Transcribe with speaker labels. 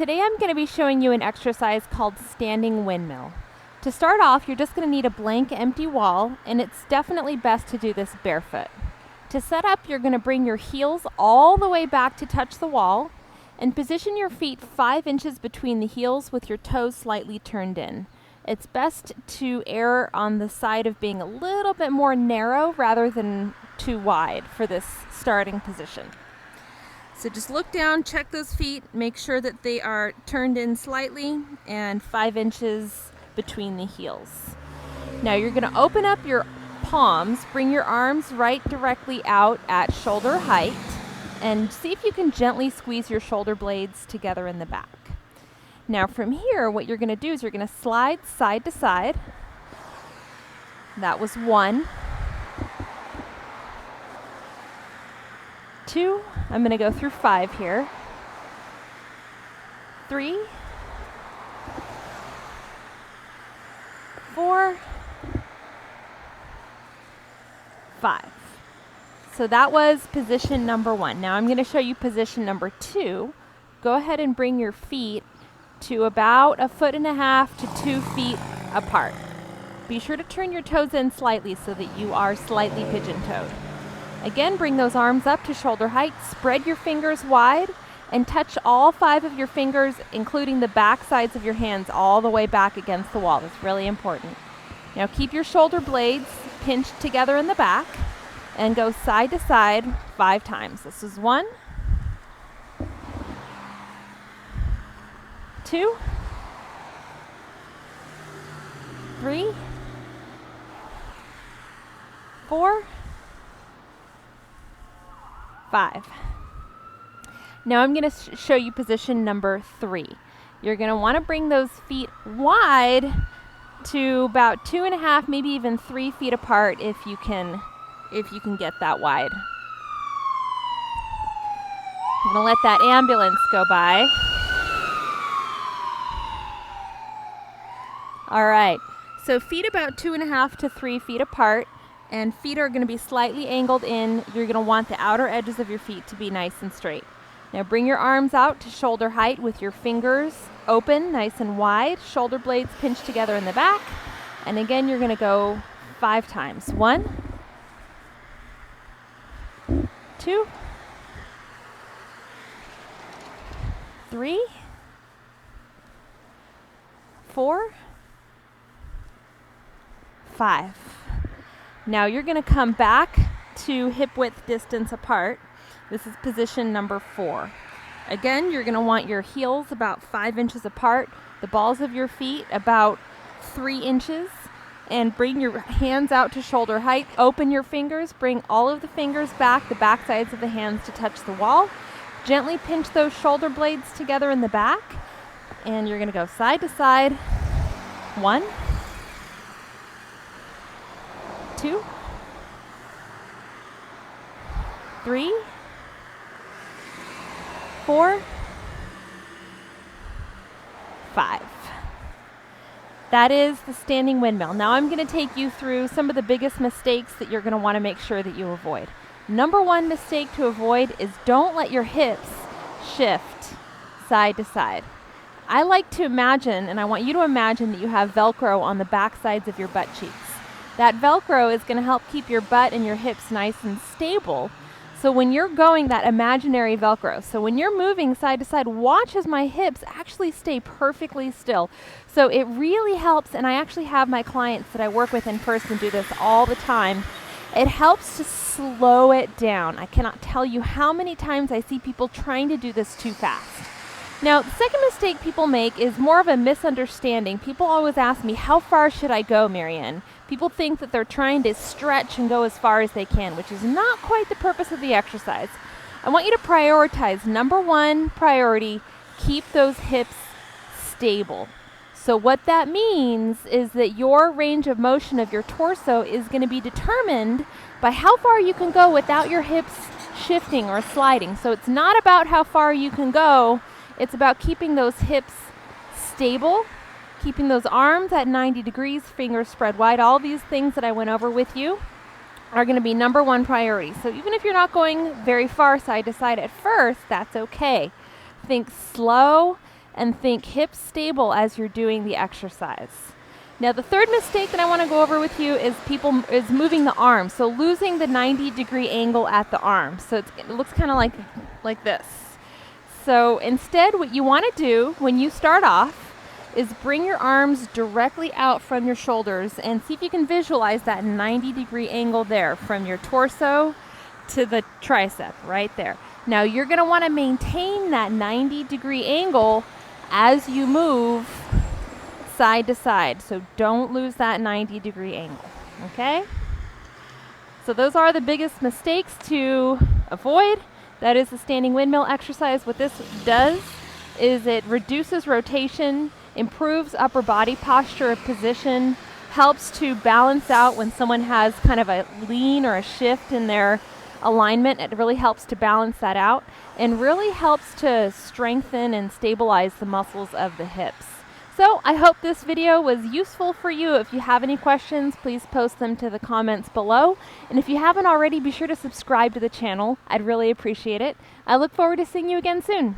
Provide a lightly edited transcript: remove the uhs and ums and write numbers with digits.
Speaker 1: today I'm going to be showing you an exercise called standing windmill. To start off, you're just going to need a blank empty wall, and it's definitely best to do this barefoot. To set up, you're going to bring your heels all the way back to touch the wall and position your feet 5 inches between the heels with your toes slightly turned in. It's best to err on the side of being a little bit more narrow rather than too wide for this starting position. So just look down, check those feet, make sure that they are turned in slightly and 5 inches between the heels. Now you're going to open up your palms, bring your arms right directly out at shoulder height, and see if you can gently squeeze your shoulder blades together in the back. Now from here, what you're going to do is you're going to slide side to side. That was 1. 2, I'm going to go through 5 here. 3, 4, 5. So that was position number 1. Now I'm going to show you position number 2. Go ahead and bring your feet to about 1.5 feet to 2 feet apart. Be sure to turn your toes in slightly so that you are slightly pigeon-toed. Again, bring those arms up to shoulder height, spread your fingers wide, and touch all 5 of your fingers, including the back sides of your hands, all the way back against the wall. That's really important. Now keep your shoulder blades pinched together in the back and go side to side 5 times. This is 1, 2, 3, 4, 5. Now I'm going to show you position number 3. You're going to want to bring those feet wide to about 2.5, maybe even 3 feet apart if you can get that wide. I'm going to let that ambulance go by. All right, so feet about 2.5 to 3 feet apart, and feet are going to be slightly angled in. You're going to want the outer edges of your feet to be nice and straight. Now bring your arms out to shoulder height with your fingers open, nice and wide, shoulder blades pinched together in the back. And again, you're going to go 5 times. 1, 2, 3, 4, 5. Now you're going to come back to hip width distance apart. This is position number 4. Again, you're going to want your heels about 5 inches apart, the balls of your feet about 3 inches, and bring your hands out to shoulder height. Open your fingers, bring all of the fingers back, the back sides of the hands to touch the wall. Gently pinch those shoulder blades together in the back, and you're going to go side to side. 1, 2, 3, 4, 5. That is the standing windmill. Now I'm going to take you through some of the biggest mistakes that you're going to want to make sure that you avoid. Number 1 mistake to avoid is don't let your hips shift side to side. I like to imagine, and I want you to imagine, that you have Velcro on the back sides of your butt cheeks. That Velcro is going to help keep your butt and your hips nice and stable. So when you're going, that imaginary Velcro, so when you're moving side to side, watch as my hips actually stay perfectly still. So it really helps, and I actually have my clients that I work with in person do this all the time. It helps to slow it down. I cannot tell you how many times I see people trying to do this too fast. Now, the second mistake people make is more of a misunderstanding. People always ask me, how far should I go, Maryann? People think that they're trying to stretch and go as far as they can, which is not quite the purpose of the exercise. I want you to prioritize. Number 1 priority, keep those hips stable. So what that means is that your range of motion of your torso is going to be determined by how far you can go without your hips shifting or sliding. So it's not about how far you can go. It's about keeping those hips stable, keeping those arms at 90 degrees, fingers spread wide. All these things that I went over with you are going to be number 1 priority. So even if you're not going very far side to side at first, that's okay. Think slow and think hips stable as you're doing the exercise. Now the third mistake that I want to go over with you is moving the arm. So losing the 90-degree angle at the arm. So it looks kind of like this. So instead what you want to do when you start off is bring your arms directly out from your shoulders and see if you can visualize that 90-degree angle there from your torso to the tricep right there. Now you're going to want to maintain that 90-degree angle as you move side to side, so don't lose that 90-degree angle, okay? So those are the biggest mistakes to avoid. That is the standing windmill exercise. What this does is it reduces rotation, improves upper body posture position, helps to balance out when someone has kind of a lean or a shift in their alignment. It really helps to balance that out and really helps to strengthen and stabilize the muscles of the hips. So I hope this video was useful for you. If you have any questions, please post them to the comments below. And if you haven't already, be sure to subscribe to the channel. I'd really appreciate it. I look forward to seeing you again soon.